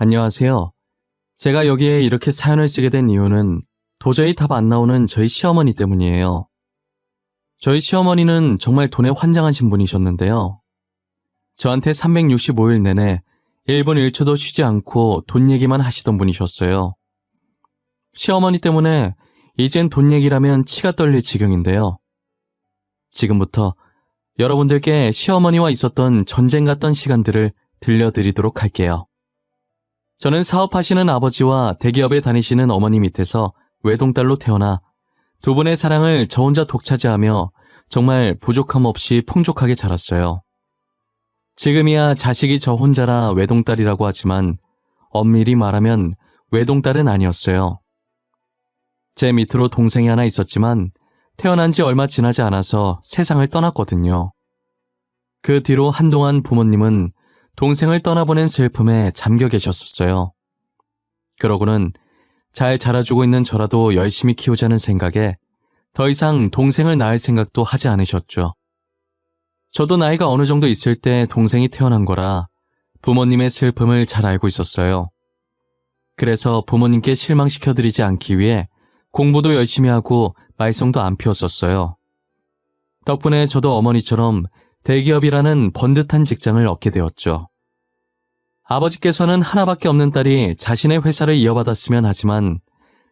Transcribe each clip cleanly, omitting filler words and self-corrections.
안녕하세요. 제가 여기에 이렇게 사연을 쓰게 된 이유는 도저히 답 안 나오는 저희 시어머니 때문이에요. 저희 시어머니는 정말 돈에 환장하신 분이셨는데요. 저한테 365일 내내 1분 1초도 쉬지 않고 돈 얘기만 하시던 분이셨어요. 시어머니 때문에 이젠 돈 얘기라면 치가 떨릴 지경인데요. 지금부터 여러분들께 시어머니와 있었던 전쟁 같던 시간들을 들려드리도록 할게요. 저는 사업하시는 아버지와 대기업에 다니시는 어머니 밑에서 외동딸로 태어나 두 분의 사랑을 저 혼자 독차지하며 정말 부족함 없이 풍족하게 자랐어요. 지금이야 자식이 저 혼자라 외동딸이라고 하지만 엄밀히 말하면 외동딸은 아니었어요. 제 밑으로 동생이 하나 있었지만 태어난 지 얼마 지나지 않아서 세상을 떠났거든요. 그 뒤로 한동안 부모님은 동생을 떠나보낸 슬픔에 잠겨 계셨었어요. 그러고는 잘 자라주고 있는 저라도 열심히 키우자는 생각에 더 이상 동생을 낳을 생각도 하지 않으셨죠. 저도 나이가 어느 정도 있을 때 동생이 태어난 거라 부모님의 슬픔을 잘 알고 있었어요. 그래서 부모님께 실망시켜드리지 않기 위해 공부도 열심히 하고 말썽도 안 피웠었어요. 덕분에 저도 어머니처럼 대기업이라는 번듯한 직장을 얻게 되었죠. 아버지께서는 하나밖에 없는 딸이 자신의 회사를 이어받았으면 하지만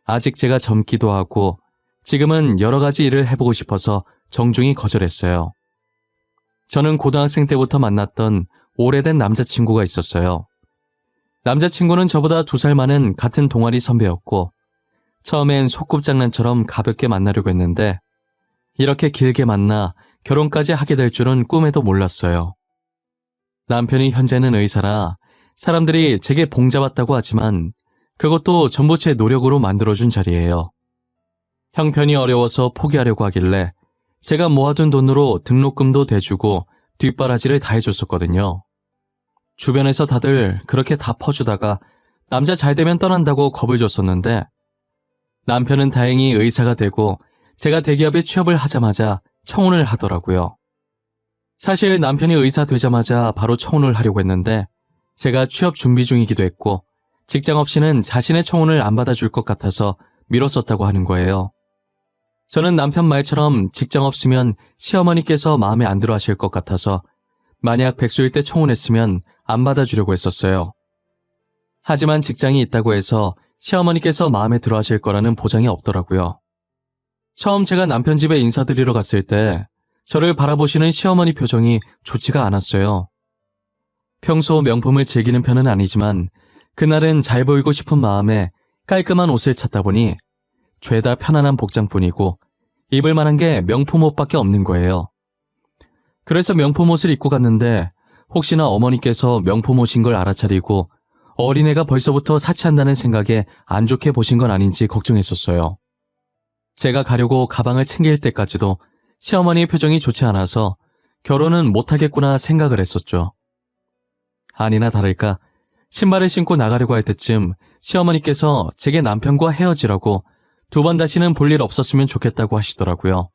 아직 제가 젊기도 하고 지금은 여러 가지 일을 해보고 싶어서 정중히 거절했어요. 저는 고등학생 때부터 만났던 오래된 남자친구가 있었어요. 남자친구는 저보다 2살 많은 같은 동아리 선배였고 처음엔 소꿉장난처럼 가볍게 만나려고 했는데 이렇게 길게 만나 결혼까지 하게 될 줄은 꿈에도 몰랐어요. 남편이 현재는 의사라 사람들이 제게 봉잡았다고 하지만 그것도 전부 제 노력으로 만들어준 자리예요. 형편이 어려워서 포기하려고 하길래 제가 모아둔 돈으로 등록금도 대주고 뒷바라지를 다 해줬었거든요. 주변에서 다들 그렇게 다 퍼주다가 남자 잘 되면 떠난다고 겁을 줬었는데 남편은 다행히 의사가 되고 제가 대기업에 취업을 하자마자 청혼을 하더라고요. 사실 남편이 의사 되자마자 바로 청혼을 하려고 했는데 제가 취업 준비 중이기도 했고 직장 없이는 자신의 청혼을 안 받아줄 것 같아서 미뤘었다고 하는 거예요. 저는 남편 말처럼 직장 없으면 시어머니께서 마음에 안 들어 하실 것 같아서 만약 백수일 때 청혼했으면 안 받아주려고 했었어요. 하지만 직장이 있다고 해서 시어머니께서 마음에 들어 하실 거라는 보장이 없더라고요. 처음 제가 남편 집에 인사드리러 갔을 때 저를 바라보시는 시어머니 표정이 좋지가 않았어요. 평소 명품을 즐기는 편은 아니지만 그날은 잘 보이고 싶은 마음에 깔끔한 옷을 찾다 보니 죄다 편안한 복장뿐이고 입을 만한 게 명품 옷밖에 없는 거예요. 그래서 명품 옷을 입고 갔는데 혹시나 어머니께서 명품 옷인 걸 알아차리고 어린애가 벌써부터 사치한다는 생각에 안 좋게 보신 건 아닌지 걱정했었어요. 제가 가려고 가방을 챙길 때까지도 시어머니의 표정이 좋지 않아서 결혼은 못하겠구나 생각을 했었죠. 아니나 다를까 신발을 신고 나가려고 할 때쯤 시어머니께서 제게 남편과 헤어지라고 2번 다시는 볼 일 없었으면 좋겠다고 하시더라고요.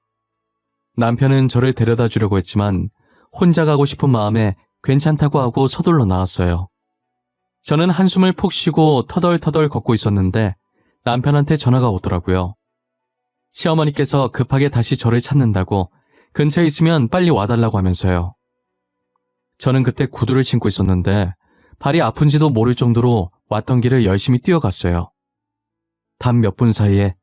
남편은 저를 데려다 주려고 했지만 혼자 가고 싶은 마음에 괜찮다고 하고 서둘러 나왔어요. 저는 한숨을 푹 쉬고 터덜터덜 걷고 있었는데 남편한테 전화가 오더라고요. 시어머니께서 급하게 다시 저를 찾는다고 근처에 있으면 빨리 와달라고 하면서요. 저는 그때 구두를 신고 있었는데 발이 아픈지도 모를 정도로 왔던 길을 열심히 뛰어갔어요. 단 몇 분 사이에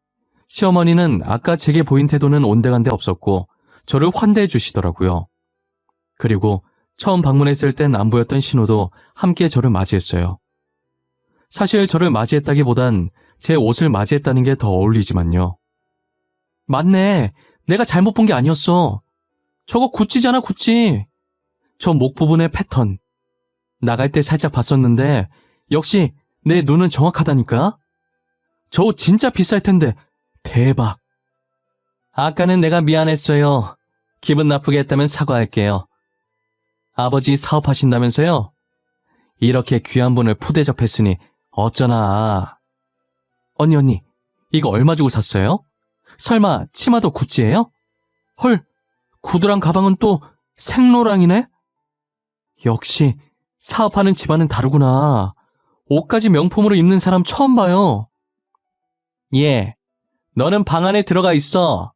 시어머니는 아까 제게 보인 태도는 온데간데 없었고 저를 환대해 주시더라고요. 그리고 처음 방문했을 땐 안 보였던 신호도 함께 저를 맞이했어요. 사실 저를 맞이했다기보단 제 옷을 맞이했다는 게 더 어울리지만요. 맞네. 내가 잘못 본 게 아니었어. 저거 구찌잖아, 구찌. 저 목 부분의 패턴. 나갈 때 살짝 봤었는데 역시 내 눈은 정확하다니까. 저 옷 진짜 비쌀 텐데 대박. 아까는 내가 미안했어요. 기분 나쁘게 했다면 사과할게요. 아버지 사업하신다면서요? 이렇게 귀한 분을 푸대접했으니 어쩌나. 언니, 이거 얼마 주고 샀어요? 설마 치마도 구찌예요? 헐, 구두랑 가방은 또 생로랑이네? 역시 사업하는 집안은 다르구나. 옷까지 명품으로 입는 사람 처음 봐요. 예, 너는 방 안에 들어가 있어.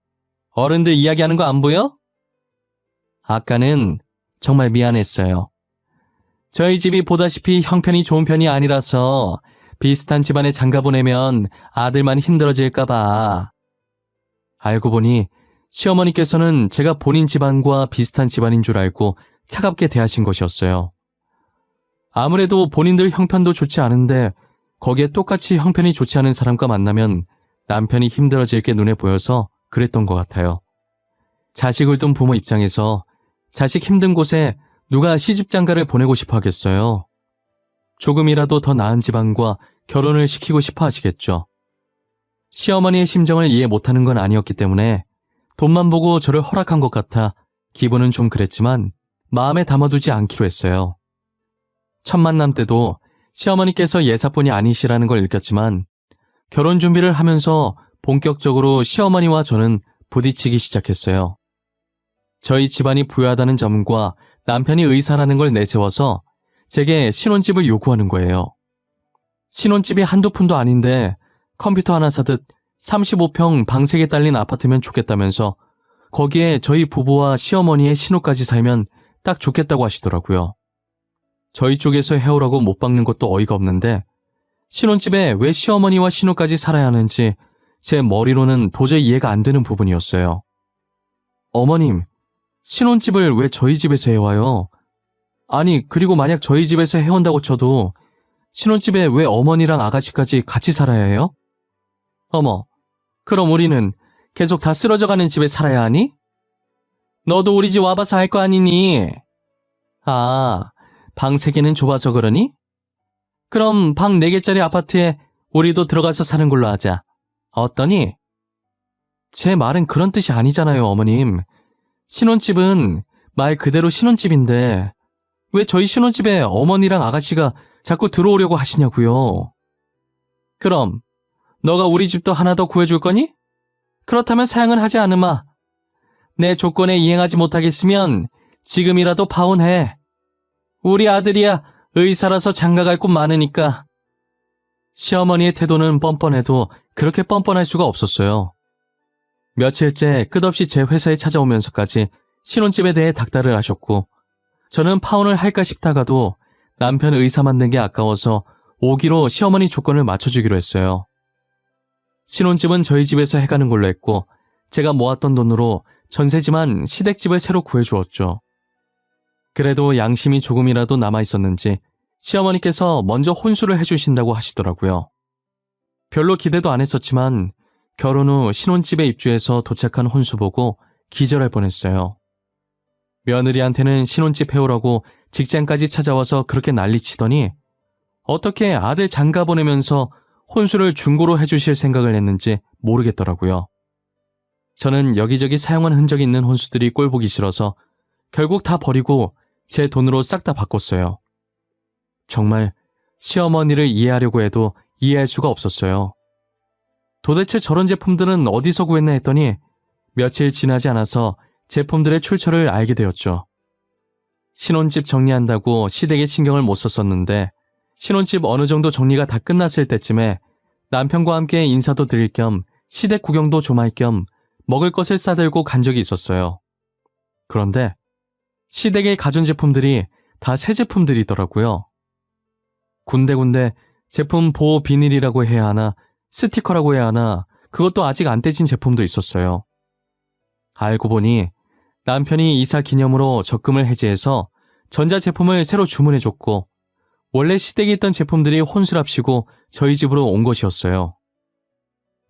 어른들 이야기하는 거 안 보여? 아까는 정말 미안했어요. 저희 집이 보다시피 형편이 좋은 편이 아니라서 비슷한 집안에 장가 보내면 아들만 힘들어질까봐. 알고 보니 시어머니께서는 제가 본인 집안과 비슷한 집안인 줄 알고 차갑게 대하신 것이었어요. 아무래도 본인들 형편도 좋지 않은데 거기에 똑같이 형편이 좋지 않은 사람과 만나면 남편이 힘들어질 게 눈에 보여서 그랬던 것 같아요. 자식을 둔 부모 입장에서 자식 힘든 곳에 누가 시집장가를 보내고 싶어 하겠어요. 조금이라도 더 나은 집안과 결혼을 시키고 싶어 하시겠죠. 시어머니의 심정을 이해 못하는 건 아니었기 때문에 돈만 보고 저를 허락한 것 같아 기분은 좀 그랬지만 마음에 담아두지 않기로 했어요. 첫 만남 때도 시어머니께서 예사뿐이 아니시라는 걸 느꼈지만 결혼 준비를 하면서 본격적으로 시어머니와 저는 부딪히기 시작했어요. 저희 집안이 부유하다는 점과 남편이 의사라는 걸 내세워서 제게 신혼집을 요구하는 거예요. 신혼집이 한두 푼도 아닌데 컴퓨터 하나 사듯 35평 방 3개 딸린 아파트면 좋겠다면서 거기에 저희 부부와 시어머니의 신호까지 살면 딱 좋겠다고 하시더라고요. 저희 쪽에서 해오라고 못 박는 것도 어이가 없는데 신혼집에 왜 시어머니와 신호까지 살아야 하는지 제 머리로는 도저히 이해가 안 되는 부분이었어요. 어머님, 신혼집을 왜 저희 집에서 해와요? 아니, 그리고 만약 저희 집에서 해온다고 쳐도 신혼집에 왜 어머니랑 아가씨까지 같이 살아야 해요? 어머, 그럼 우리는 계속 다 쓰러져가는 집에 살아야 하니? 너도 우리 집 와봐서 알 거 아니니? 아, 방 3개는 좁아서 그러니? 그럼 방 4개짜리 아파트에 우리도 들어가서 사는 걸로 하자. 어떠니? 제 말은 그런 뜻이 아니잖아요, 어머님. 신혼집은 말 그대로 신혼집인데 왜 저희 신혼집에 어머니랑 아가씨가 자꾸 들어오려고 하시냐고요. 그럼 너가 우리 집도 하나 더 구해줄 거니? 그렇다면 사양은 하지 않으마. 내 조건에 이행하지 못하겠으면 지금이라도 파혼해. 우리 아들이야 의사라서 장가갈 곳 많으니까. 시어머니의 태도는 뻔뻔해도 그렇게 뻔뻔할 수가 없었어요. 며칠째 끝없이 제 회사에 찾아오면서까지 신혼집에 대해 닥달을 하셨고 저는 파혼을 할까 싶다가도 남편 의사 만든 게 아까워서 오기로 시어머니 조건을 맞춰주기로 했어요. 신혼집은 저희 집에서 해가는 걸로 했고 제가 모았던 돈으로 전세지만 시댁집을 새로 구해주었죠. 그래도 양심이 조금이라도 남아있었는지 시어머니께서 먼저 혼수를 해주신다고 하시더라고요. 별로 기대도 안 했었지만 결혼 후 신혼집에 입주해서 도착한 혼수 보고 기절할 뻔했어요. 며느리한테는 신혼집 해오라고 직장까지 찾아와서 그렇게 난리치더니 어떻게 아들 장가 보내면서 혼수를 중고로 해주실 생각을 했는지 모르겠더라고요. 저는 여기저기 사용한 흔적이 있는 혼수들이 꼴보기 싫어서 결국 다 버리고 제 돈으로 싹 다 바꿨어요. 정말 시어머니를 이해하려고 해도 이해할 수가 없었어요. 도대체 저런 제품들은 어디서 구했나 했더니 며칠 지나지 않아서 제품들의 출처를 알게 되었죠. 신혼집 정리한다고 시댁에 신경을 못 썼었는데 신혼집 어느 정도 정리가 다 끝났을 때쯤에 남편과 함께 인사도 드릴 겸 시댁 구경도 좀 할 겸 먹을 것을 싸들고 간 적이 있었어요. 그런데 시댁의 가전제품들이 다 새 제품들이더라고요. 군데군데 제품 보호 비닐이라고 해야 하나 스티커라고 해야 하나 그것도 아직 안 떼진 제품도 있었어요. 알고 보니 남편이 이사 기념으로 적금을 해지해서 전자제품을 새로 주문해줬고 원래 시댁에 있던 제품들이 혼수랍시고 저희 집으로 온 것이었어요.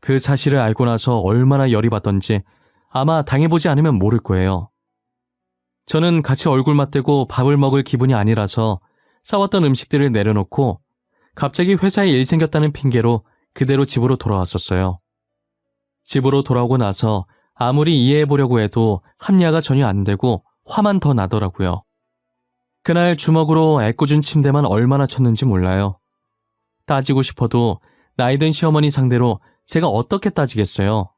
그 사실을 알고 나서 얼마나 열이 받던지 아마 당해보지 않으면 모를 거예요. 저는 같이 얼굴 맞대고 밥을 먹을 기분이 아니라서 싸웠던 음식들을 내려놓고 갑자기 회사에 일 생겼다는 핑계로 그대로 집으로 돌아왔었어요. 집으로 돌아오고 나서 아무리 이해해보려고 해도 합리화가 전혀 안 되고 화만 더 나더라고요. 그날 주먹으로 애꿎은 침대만 얼마나 쳤는지 몰라요. 따지고 싶어도 나이든 시어머니 상대로 제가 어떻게 따지겠어요.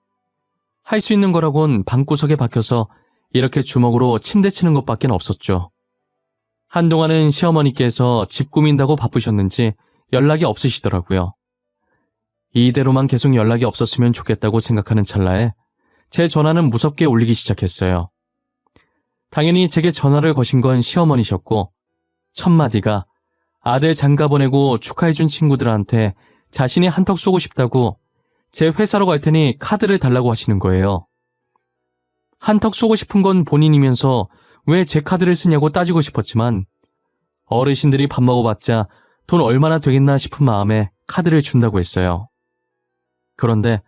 할 수 있는 거라곤 방구석에 박혀서 이렇게 주먹으로 침대 치는 것밖에 없었죠. 한동안은 시어머니께서 집 꾸민다고 바쁘셨는지 연락이 없으시더라고요. 이대로만 계속 연락이 없었으면 좋겠다고 생각하는 찰나에 제 전화는 무섭게 울리기 시작했어요. 당연히 제게 전화를 거신 건 시어머니셨고 첫 마디가 아들 장가 보내고 축하해준 친구들한테 자신이 한턱 쏘고 싶다고 제 회사로 갈 테니 카드를 달라고 하시는 거예요. 한턱 쏘고 싶은 건 본인이면서 왜 제 카드를 쓰냐고 따지고 싶었지만 어르신들이 밥 먹어봤자 돈 얼마나 되겠나 싶은 마음에 카드를 준다고 했어요. 그런데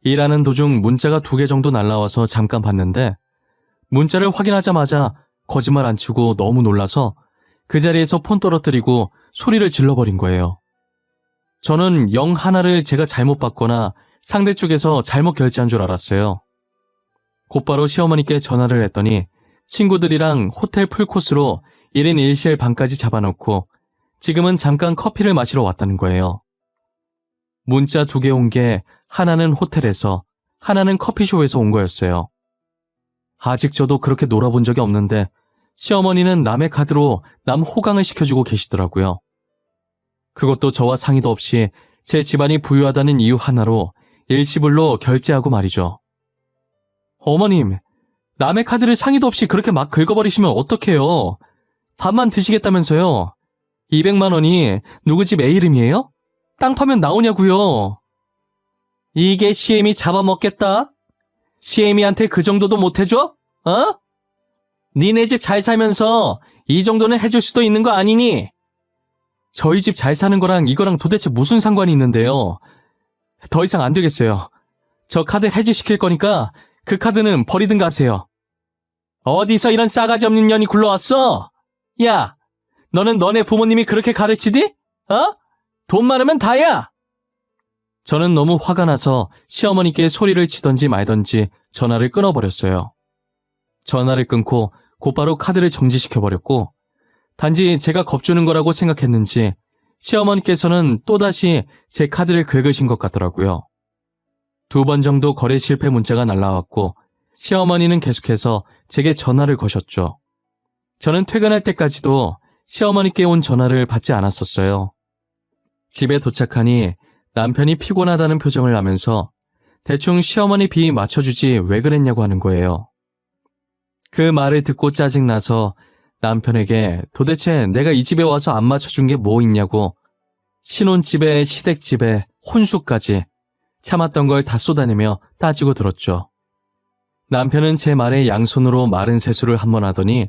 일하는 도중 문자가 2개 정도 날라와서 잠깐 봤는데 문자를 확인하자마자 거짓말 안 치고 너무 놀라서 그 자리에서 폰 떨어뜨리고 소리를 질러버린 거예요. 저는 영 하나를 제가 잘못 받거나 상대 쪽에서 잘못 결제한 줄 알았어요. 곧바로 시어머니께 전화를 했더니 친구들이랑 호텔 풀코스로 1인 1실 방까지 잡아놓고 지금은 잠깐 커피를 마시러 왔다는 거예요. 문자 2개 온 게 하나는 호텔에서 하나는 커피숍에서 온 거였어요. 아직 저도 그렇게 놀아본 적이 없는데 시어머니는 남의 카드로 남 호강을 시켜주고 계시더라고요. 그것도 저와 상의도 없이 제 집안이 부유하다는 이유 하나로 일시불로 결제하고 말이죠. 어머님, 남의 카드를 상의도 없이 그렇게 막 긁어버리시면 어떡해요? 밥만 드시겠다면서요? 200만 원이 누구 집 애 이름이에요? 땅 파면 나오냐고요? 이게 시애미 잡아먹겠다? 시애미한테 그 정도도 못 해줘? 어? 니네 집 잘 살면서 이 정도는 해줄 수도 있는 거 아니니? 저희 집 잘 사는 거랑 이거랑 도대체 무슨 상관이 있는데요? 더 이상 안 되겠어요. 저 카드 해지시킬 거니까 그 카드는 버리든가 하세요. 어디서 이런 싸가지 없는 년이 굴러왔어? 야, 너는 너네 부모님이 그렇게 가르치디? 어? 돈 많으면 다야! 저는 너무 화가 나서 시어머니께 소리를 치던지 말던지 전화를 끊어버렸어요. 전화를 끊고 곧바로 카드를 정지시켜버렸고 단지 제가 겁주는 거라고 생각했는지 시어머니께서는 또다시 제 카드를 긁으신 것 같더라고요. 2번 정도 거래 실패 문자가 날라왔고 시어머니는 계속해서 제게 전화를 거셨죠. 저는 퇴근할 때까지도 시어머니께 온 전화를 받지 않았었어요. 집에 도착하니 남편이 피곤하다는 표정을 하면서 대충 시어머니 비 맞춰주지 왜 그랬냐고 하는 거예요. 그 말을 듣고 짜증나서 남편에게 도대체 내가 이 집에 와서 안 맞춰준 게 뭐 있냐고 신혼집에 시댁집에 혼수까지 참았던 걸 다 쏟아내며 따지고 들었죠. 남편은 제 말에 양손으로 마른 세수를 한 번 하더니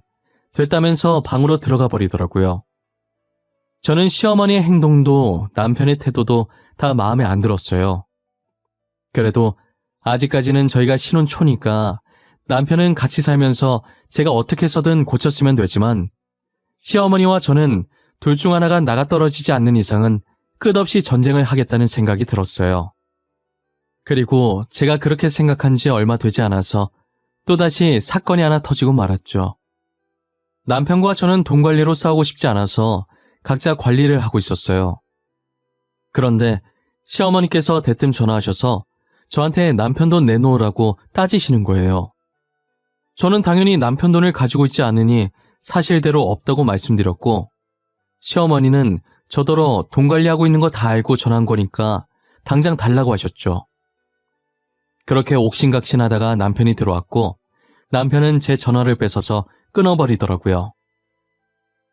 됐다면서 방으로 들어가 버리더라고요. 저는 시어머니의 행동도 남편의 태도도 다 마음에 안 들었어요. 그래도 아직까지는 저희가 신혼초니까 남편은 같이 살면서 제가 어떻게 해서든 고쳤으면 되지만 시어머니와 저는 둘 중 하나가 나가떨어지지 않는 이상은 끝없이 전쟁을 하겠다는 생각이 들었어요. 그리고 제가 그렇게 생각한 지 얼마 되지 않아서 또다시 사건이 하나 터지고 말았죠. 남편과 저는 돈 관리로 싸우고 싶지 않아서 각자 관리를 하고 있었어요. 그런데 시어머니께서 대뜸 전화하셔서 저한테 남편 돈 내놓으라고 따지시는 거예요. 저는 당연히 남편 돈을 가지고 있지 않으니 사실대로 없다고 말씀드렸고 시어머니는 저더러 돈 관리하고 있는 거 다 알고 전화한 거니까 당장 달라고 하셨죠. 그렇게 옥신각신하다가 남편이 들어왔고 남편은 제 전화를 뺏어서 끊어버리더라고요.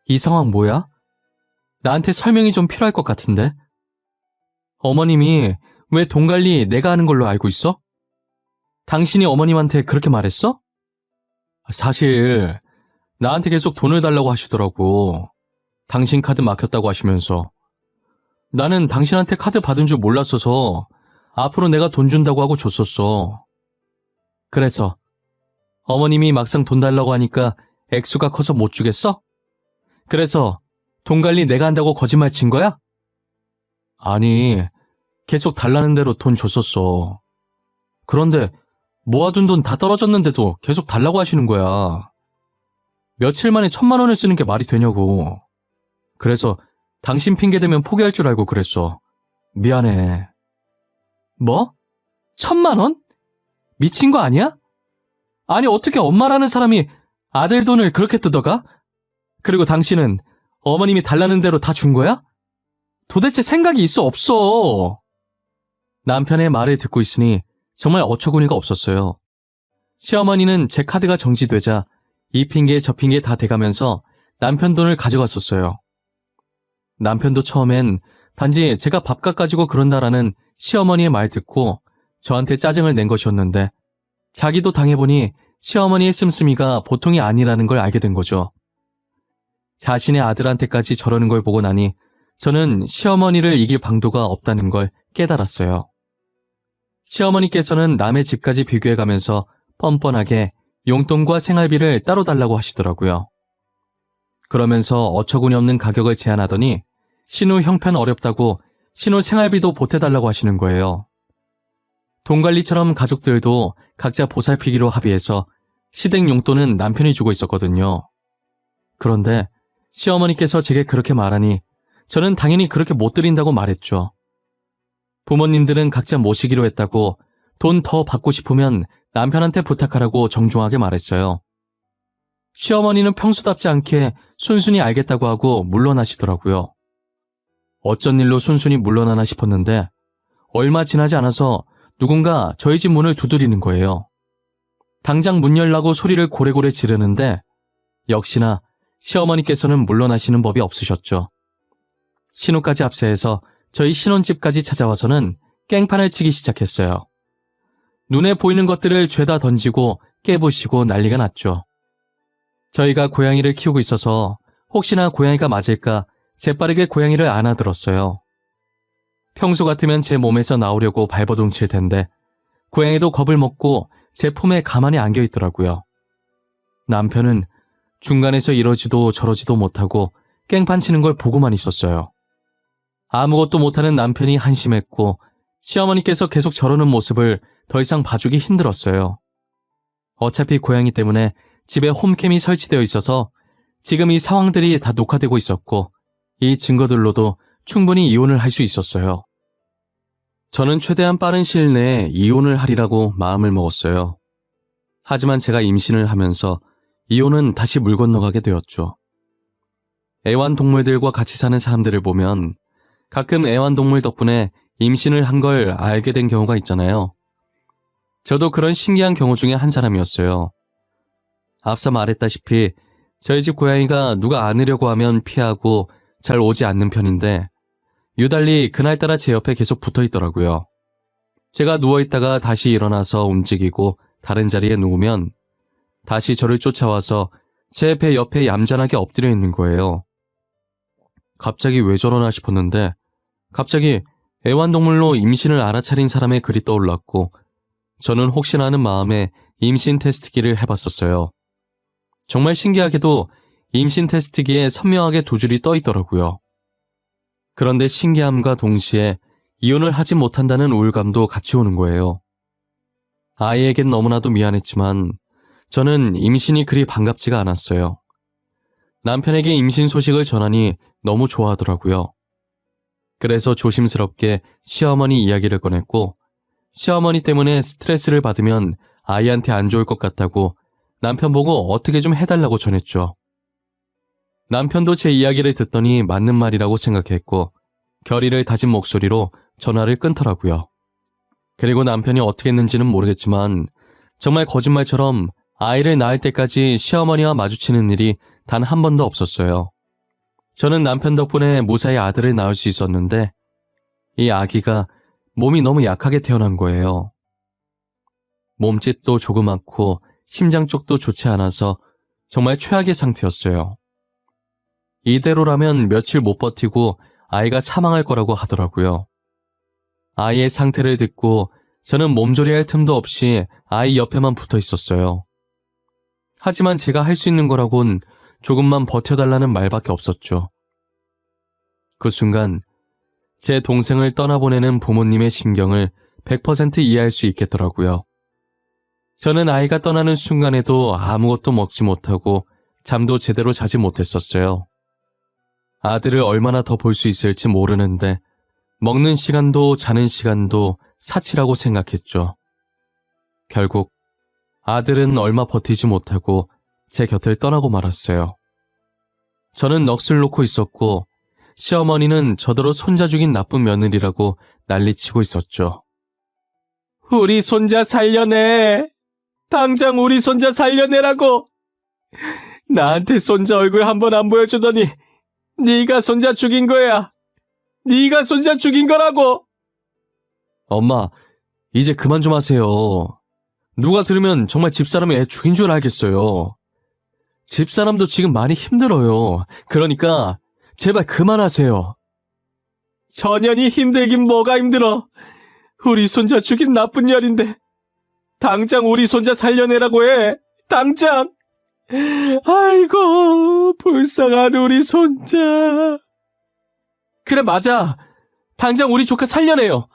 이 상황 뭐야? 나한테 설명이 좀 필요할 것 같은데? 어머님이 왜 돈 관리 내가 하는 걸로 알고 있어? 당신이 어머님한테 그렇게 말했어? 사실 나한테 계속 돈을 달라고 하시더라고. 당신 카드 막혔다고 하시면서. 나는 당신한테 카드 받은 줄 몰랐어서 앞으로 내가 돈 준다고 하고 줬었어. 그래서 어머님이 막상 돈 달라고 하니까 액수가 커서 못 주겠어? 그래서 돈 관리 내가 한다고 거짓말 친 거야? 아니, 계속 달라는 대로 돈 줬었어. 그런데 모아둔 돈 다 떨어졌는데도 계속 달라고 하시는 거야. 며칠 만에 1,000만 원을 쓰는 게 말이 되냐고. 그래서 당신 핑계 대면 포기할 줄 알고 그랬어. 미안해. 뭐? 1,000만 원? 미친 거 아니야? 아니 어떻게 엄마라는 사람이 아들 돈을 그렇게 뜯어가? 그리고 당신은 어머님이 달라는 대로 다 준 거야? 도대체 생각이 있어 없어? 남편의 말을 듣고 있으니 정말 어처구니가 없었어요. 시어머니는 제 카드가 정지되자 이 핑계 저 핑계 다 대가면서 남편 돈을 가져갔었어요. 남편도 처음엔 단지 제가 밥값 가지고 그런다라는 시어머니의 말 듣고 저한테 짜증을 낸 것이었는데 자기도 당해보니 시어머니의 씀씀이가 보통이 아니라는 걸 알게 된 거죠. 자신의 아들한테까지 저러는 걸 보고 나니 저는 시어머니를 이길 방도가 없다는 걸 깨달았어요. 시어머니께서는 남의 집까지 비교해가면서 뻔뻔하게 용돈과 생활비를 따로 달라고 하시더라고요. 그러면서 어처구니 없는 가격을 제안하더니 신우 형편 어렵다고 신우 생활비도 보태달라고 하시는 거예요. 돈 관리처럼 가족들도 각자 보살피기로 합의해서 시댁 용돈은 남편이 주고 있었거든요. 그런데 시어머니께서 제게 그렇게 말하니 저는 당연히 그렇게 못 드린다고 말했죠. 부모님들은 각자 모시기로 했다고 돈 더 받고 싶으면 남편한테 부탁하라고 정중하게 말했어요. 시어머니는 평소답지 않게 순순히 알겠다고 하고 물러나시더라고요. 어쩐 일로 순순히 물러나나 싶었는데 얼마 지나지 않아서 누군가 저희 집 문을 두드리는 거예요. 당장 문 열라고 소리를 고래고래 지르는데 역시나 시어머니께서는 물러나시는 법이 없으셨죠. 신우까지 압세해서 저희 신혼집까지 찾아와서는 깽판을 치기 시작했어요. 눈에 보이는 것들을 죄다 던지고 깨부시고 난리가 났죠. 저희가 고양이를 키우고 있어서 혹시나 고양이가 맞을까 재빠르게 고양이를 안아들었어요. 평소 같으면 제 몸에서 나오려고 발버둥칠 텐데 고양이도 겁을 먹고 제 품에 가만히 안겨있더라고요. 남편은 중간에서 이러지도 저러지도 못하고 깽판 치는 걸 보고만 있었어요. 아무것도 못하는 남편이 한심했고 시어머니께서 계속 저러는 모습을 더 이상 봐주기 힘들었어요. 어차피 고양이 때문에 집에 홈캠이 설치되어 있어서 지금 이 상황들이 다 녹화되고 있었고 이 증거들로도 충분히 이혼을 할 수 있었어요. 저는 최대한 빠른 시일 내에 이혼을 하리라고 마음을 먹었어요. 하지만 제가 임신을 하면서 이혼은 다시 물 건너가게 되었죠. 애완동물들과 같이 사는 사람들을 보면 가끔 애완동물 덕분에 임신을 한 걸 알게 된 경우가 있잖아요. 저도 그런 신기한 경우 중에 한 사람이었어요. 앞서 말했다시피 저희 집 고양이가 누가 안으려고 하면 피하고 잘 오지 않는 편인데 유달리 그날따라 제 옆에 계속 붙어 있더라고요. 제가 누워있다가 다시 일어나서 움직이고 다른 자리에 누우면 다시 저를 쫓아와서 제 배 옆에 얌전하게 엎드려 있는 거예요. 갑자기 왜 저러나 싶었는데 갑자기 애완동물로 임신을 알아차린 사람의 글이 떠올랐고 저는 혹시나 하는 마음에 임신 테스트기를 해봤었어요. 정말 신기하게도 임신 테스트기에 선명하게 두 줄이 떠 있더라고요. 그런데 신기함과 동시에 이혼을 하지 못한다는 우울감도 같이 오는 거예요. 아이에겐 너무나도 미안했지만 저는 임신이 그리 반갑지가 않았어요. 남편에게 임신 소식을 전하니 너무 좋아하더라고요. 그래서 조심스럽게 시어머니 이야기를 꺼냈고 시어머니 때문에 스트레스를 받으면 아이한테 안 좋을 것 같다고 남편 보고 어떻게 좀 해달라고 전했죠. 남편도 제 이야기를 듣더니 맞는 말이라고 생각했고 결의를 다진 목소리로 전화를 끊더라고요. 그리고 남편이 어떻게 했는지는 모르겠지만 정말 거짓말처럼 아이를 낳을 때까지 시어머니와 마주치는 일이 단 한 번도 없었어요. 저는 남편 덕분에 무사히 아들을 낳을 수 있었는데 이 아기가 몸이 너무 약하게 태어난 거예요. 몸짓도 조그맣고 심장 쪽도 좋지 않아서 정말 최악의 상태였어요. 이대로라면 며칠 못 버티고 아이가 사망할 거라고 하더라고요. 아이의 상태를 듣고 저는 몸조리할 틈도 없이 아이 옆에만 붙어 있었어요. 하지만 제가 할 수 있는 거라곤 조금만 버텨달라는 말밖에 없었죠. 그 순간 제 동생을 떠나보내는 부모님의 심경을 100% 이해할 수 있겠더라고요. 저는 아이가 떠나는 순간에도 아무것도 먹지 못하고 잠도 제대로 자지 못했었어요. 아들을 얼마나 더 볼 수 있을지 모르는데 먹는 시간도 자는 시간도 사치라고 생각했죠. 결국 아들은 얼마 버티지 못하고 제 곁을 떠나고 말았어요. 저는 넋을 놓고 있었고 시어머니는 저더러 손자 죽인 나쁜 며느리라고 난리치고 있었죠. 우리 손자 살려내. 당장 우리 손자 살려내라고. 나한테 손자 얼굴 한 번 안 보여주더니 네가 손자 죽인 거야. 네가 손자 죽인 거라고. 엄마, 이제 그만 좀 하세요. 누가 들으면 정말 집사람이 애 죽인 줄 알겠어요. 집사람도 지금 많이 힘들어요. 그러니까 제발 그만하세요. 전현이 힘들긴 뭐가 힘들어. 우리 손자 죽인 나쁜 년인데 당장 우리 손자 살려내라고 해. 당장. 아이고, 불쌍한 우리 손자. 그래, 맞아. 당장 우리 조카 살려내요.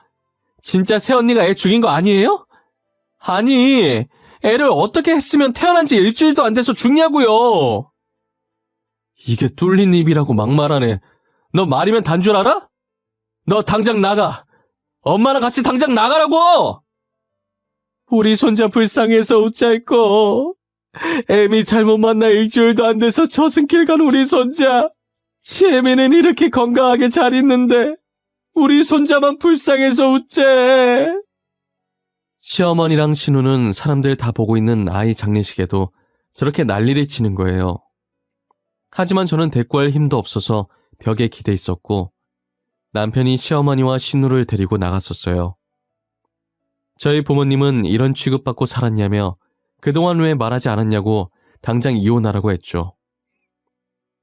진짜 새언니가 애 죽인 거 아니에요? 아니, 애를 어떻게 했으면 태어난 지 일주일도 안 돼서 죽냐고요. 이게 뚫린 입이라고 막말하네. 너 말이면 단 줄 알아? 너 당장 나가. 엄마랑 같이 당장 나가라고! 우리 손자 불쌍해서 웃자했고 애미 잘못 만나 일주일도 안 돼서 저승길 간 우리 손자. 치애미는 이렇게 건강하게 잘 있는데 우리 손자만 불쌍해서 웃재. 시어머니랑 신우는 사람들 다 보고 있는 아이 장례식에도 저렇게 난리를 치는 거예요. 하지만 저는 대꾸할 힘도 없어서 벽에 기대 있었고 남편이 시어머니와 신우를 데리고 나갔었어요. 저희 부모님은 이런 취급받고 살았냐며 그동안 왜 말하지 않았냐고 당장 이혼하라고 했죠.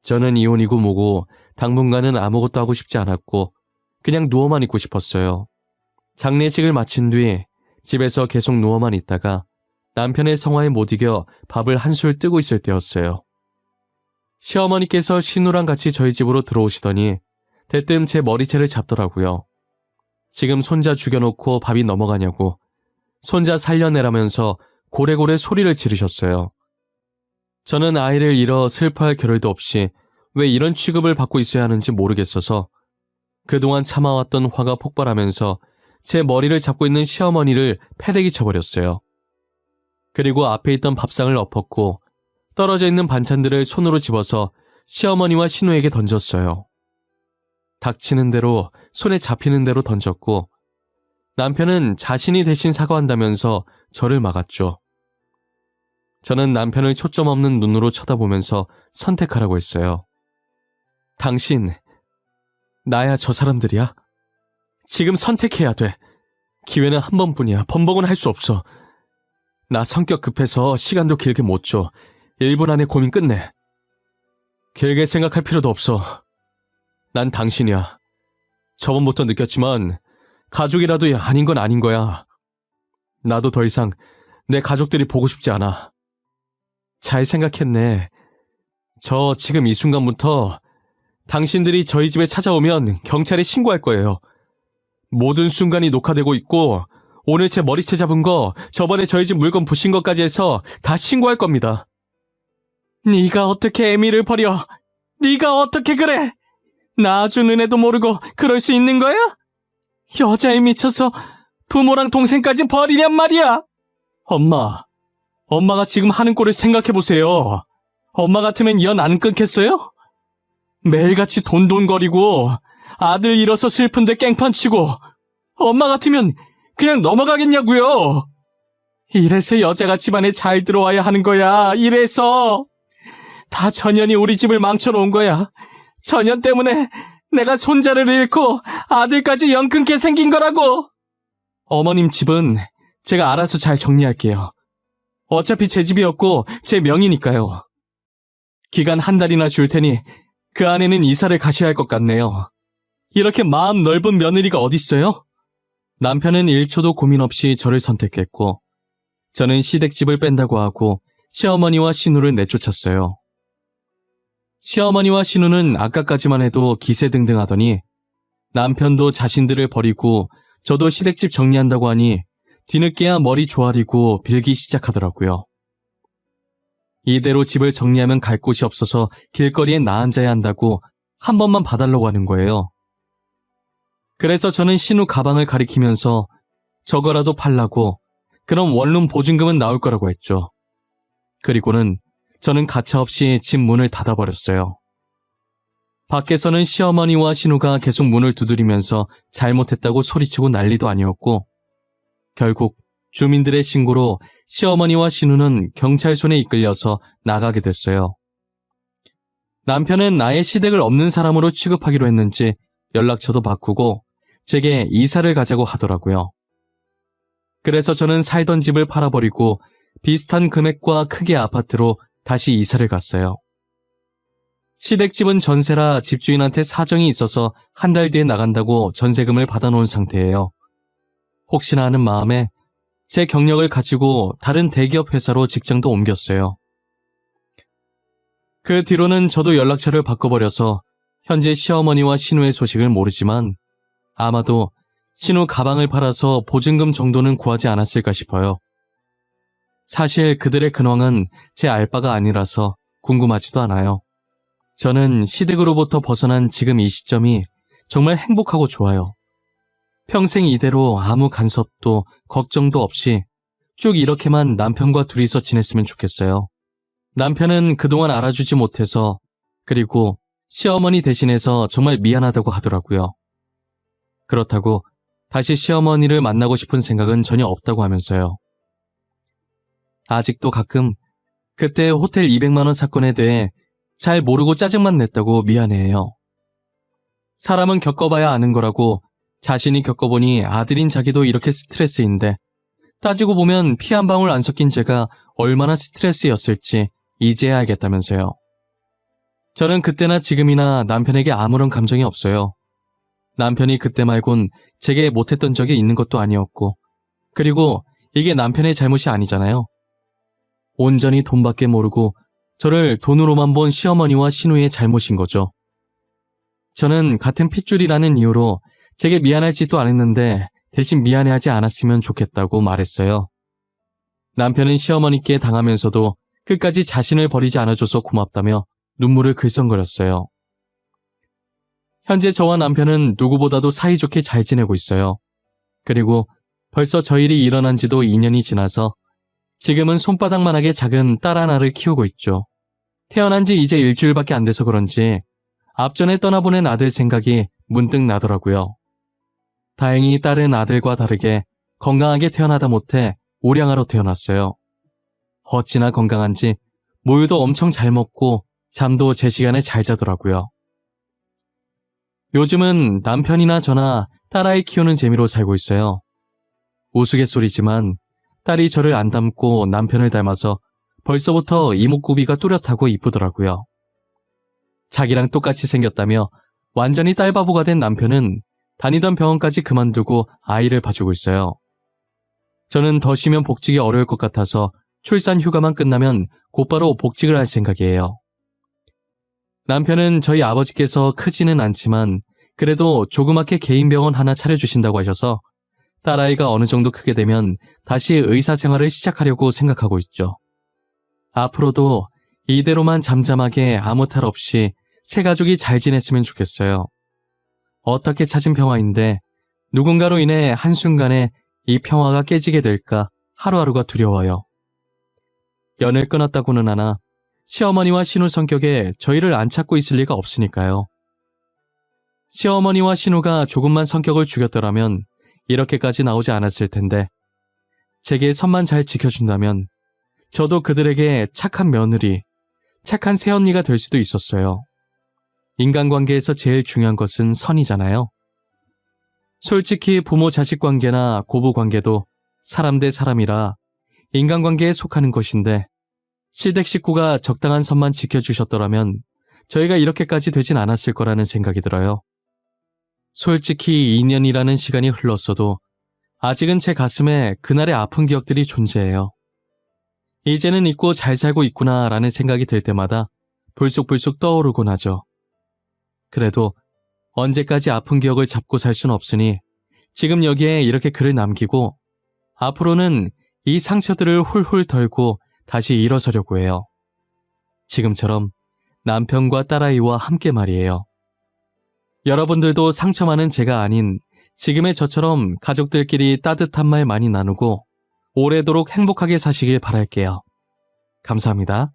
저는 이혼이고 뭐고 당분간은 아무것도 하고 싶지 않았고 그냥 누워만 있고 싶었어요. 장례식을 마친 뒤 집에서 계속 누워만 있다가 남편의 성화에 못 이겨 밥을 한술 뜨고 있을 때였어요. 시어머니께서 신우랑 같이 저희 집으로 들어오시더니 대뜸 제 머리채를 잡더라고요. 지금 손자 죽여놓고 밥이 넘어가냐고 손자 살려내라면서 고래고래 소리를 지르셨어요. 저는 아이를 잃어 슬퍼할 겨를도 없이 왜 이런 취급을 받고 있어야 하는지 모르겠어서 그동안 참아왔던 화가 폭발하면서 제 머리를 잡고 있는 시어머니를 패대기 쳐버렸어요. 그리고 앞에 있던 밥상을 엎었고 떨어져 있는 반찬들을 손으로 집어서 시어머니와 신우에게 던졌어요. 닥치는 대로 손에 잡히는 대로 던졌고 남편은 자신이 대신 사과한다면서 저를 막았죠. 저는 남편을 초점 없는 눈으로 쳐다보면서 선택하라고 했어요. 당신, 나야 저 사람들이야? 지금 선택해야 돼. 기회는 한 번뿐이야. 번복은 할 수 없어. 나 성격 급해서 시간도 길게 못 줘. 1분 안에 고민 끝내. 길게 생각할 필요도 없어. 난 당신이야. 저번부터 느꼈지만 가족이라도 아닌 건 아닌 거야. 나도 더 이상 내 가족들이 보고 싶지 않아. 잘 생각했네. 저 지금 이 순간부터 당신들이 저희 집에 찾아오면 경찰에 신고할 거예요. 모든 순간이 녹화되고 있고 오늘 제 머리채 잡은 거, 저번에 저희 집 물건 부신 것까지 해서 다 신고할 겁니다. 네가 어떻게 애미를 버려? 네가 어떻게 그래? 낳아준 은혜도 모르고 그럴 수 있는 거야? 여자에 미쳐서 부모랑 동생까지 버리냔 말이야. 엄마가 지금 하는 꼴을 생각해보세요. 엄마 같으면 연 안 끊겠어요? 매일같이 돈돈거리고 아들 잃어서 슬픈데 깽판 치고 엄마 같으면 그냥 넘어가겠냐고요. 이래서 여자가 집안에 잘 들어와야 하는 거야. 이래서 다 전현이 우리 집을 망쳐놓은 거야. 전현 때문에 내가 손자를 잃고 아들까지 연 끊게 생긴 거라고. 어머님 집은 제가 알아서 잘 정리할게요. 어차피 제 집이었고 제 명의니까요. 기간 한 달이나 줄 테니 그 안에는 이사를 가셔야 할 것 같네요. 이렇게 마음 넓은 며느리가 어딨어요? 남편은 1초도 고민 없이 저를 선택했고 저는 시댁집을 뺀다고 하고 시어머니와 신우를 내쫓았어요. 시어머니와 신우는 아까까지만 해도 기세등등하더니 남편도 자신들을 버리고 저도 시댁집 정리한다고 하니 뒤늦게야 머리 조아리고 빌기 시작하더라고요. 이대로 집을 정리하면 갈 곳이 없어서 길거리에 나앉아야 한다고 한 번만 봐달라고 하는 거예요. 그래서 저는 신우 가방을 가리키면서 저거라도 팔라고 그럼 원룸 보증금은 나올 거라고 했죠. 그리고는 저는 가차없이 집 문을 닫아버렸어요. 밖에서는 시어머니와 신우가 계속 문을 두드리면서 잘못했다고 소리치고 난리도 아니었고, 결국 주민들의 신고로 시어머니와 신우는 경찰 손에 이끌려서 나가게 됐어요. 남편은 아예 시댁을 없는 사람으로 취급하기로 했는지 연락처도 바꾸고 제게 이사를 가자고 하더라고요. 그래서 저는 살던 집을 팔아버리고 비슷한 금액과 크기의 아파트로 다시 이사를 갔어요. 시댁집은 전세라 집주인한테 사정이 있어서 한 달 뒤에 나간다고 전세금을 받아놓은 상태예요. 혹시나 하는 마음에 제 경력을 가지고 다른 대기업 회사로 직장도 옮겼어요. 그 뒤로는 저도 연락처를 바꿔버려서 현재 시어머니와 신우의 소식을 모르지만 아마도 신우 가방을 팔아서 보증금 정도는 구하지 않았을까 싶어요. 사실 그들의 근황은 제 알 바가 아니라서 궁금하지도 않아요. 저는 시댁으로부터 벗어난 지금 이 시점이 정말 행복하고 좋아요. 평생 이대로 아무 간섭도 걱정도 없이 쭉 이렇게만 남편과 둘이서 지냈으면 좋겠어요. 남편은 그동안 알아주지 못해서, 그리고 시어머니 대신해서 정말 미안하다고 하더라고요. 그렇다고 다시 시어머니를 만나고 싶은 생각은 전혀 없다고 하면서요. 아직도 가끔 그때 호텔 200만 원 사건에 대해 잘 모르고 짜증만 냈다고 미안해해요. 사람은 겪어봐야 아는 거라고 자신이 겪어보니 아들인 자기도 이렇게 스트레스인데, 따지고 보면 피 한 방울 안 섞인 제가 얼마나 스트레스였을지 이제야 알겠다면서요. 저는 그때나 지금이나 남편에게 아무런 감정이 없어요. 남편이 그때 말곤 제게 못했던 적이 있는 것도 아니었고, 그리고 이게 남편의 잘못이 아니잖아요. 온전히 돈밖에 모르고 저를 돈으로만 본 시어머니와 신우의 잘못인 거죠. 저는 같은 핏줄이라는 이유로 제게 미안할 짓도 안 했는데 대신 미안해하지 않았으면 좋겠다고 말했어요. 남편은 시어머니께 당하면서도 끝까지 자신을 버리지 않아줘서 고맙다며 눈물을 글썽거렸어요. 현재 저와 남편은 누구보다도 사이좋게 잘 지내고 있어요. 그리고 벌써 저 일이 일어난 지도 2년이 지나서 지금은 손바닥만하게 작은 딸 하나를 키우고 있죠. 태어난 지 이제 일주일밖에 안 돼서 그런지 앞전에 떠나보낸 아들 생각이 문득 나더라고요. 다행히 딸은 아들과 다르게 건강하게 태어나다 못해 우량아로 태어났어요. 어찌나 건강한지 모유도 엄청 잘 먹고 잠도 제 시간에 잘 자더라고요. 요즘은 남편이나 저나 딸아이 키우는 재미로 살고 있어요. 우스갯소리지만 딸이 저를 안 닮고 남편을 닮아서 벌써부터 이목구비가 뚜렷하고 이쁘더라고요. 자기랑 똑같이 생겼다며 완전히 딸바보가 된 남편은 다니던 병원까지 그만두고 아이를 봐주고 있어요. 저는 더 쉬면 복직이 어려울 것 같아서 출산 휴가만 끝나면 곧바로 복직을 할 생각이에요. 남편은 저희 아버지께서 크지는 않지만 그래도 조그맣게 개인 병원 하나 차려주신다고 하셔서 딸아이가 어느 정도 크게 되면 다시 의사 생활을 시작하려고 생각하고 있죠. 앞으로도 이대로만 잠잠하게 아무 탈 없이 새 가족이 잘 지냈으면 좋겠어요. 어떻게 찾은 평화인데 누군가로 인해 한순간에 이 평화가 깨지게 될까 하루하루가 두려워요. 연을 끊었다고는 하나 시어머니와 신우 성격에 저희를 안 찾고 있을 리가 없으니까요. 시어머니와 신우가 조금만 성격을 죽였더라면 이렇게까지 나오지 않았을 텐데, 제게 선만 잘 지켜준다면 저도 그들에게 착한 며느리, 착한 새언니가 될 수도 있었어요. 인간관계에서 제일 중요한 것은 선이잖아요. 솔직히 부모 자식 관계나 고부 관계도 사람 대 사람이라 인간관계에 속하는 것인데, 시댁 식구가 적당한 선만 지켜주셨더라면 저희가 이렇게까지 되진 않았을 거라는 생각이 들어요. 솔직히 2년이라는 시간이 흘렀어도 아직은 제 가슴에 그날의 아픈 기억들이 존재해요. 이제는 잊고 잘 살고 있구나라는 생각이 들 때마다 불쑥불쑥 떠오르곤 하죠. 그래도 언제까지 아픈 기억을 잡고 살 순 없으니 지금 여기에 이렇게 글을 남기고 앞으로는 이 상처들을 훌훌 털고 다시 일어서려고 해요. 지금처럼 남편과 딸아이와 함께 말이에요. 여러분들도 상처 많은 제가 아닌 지금의 저처럼 가족들끼리 따뜻한 말 많이 나누고 오래도록 행복하게 사시길 바랄게요. 감사합니다.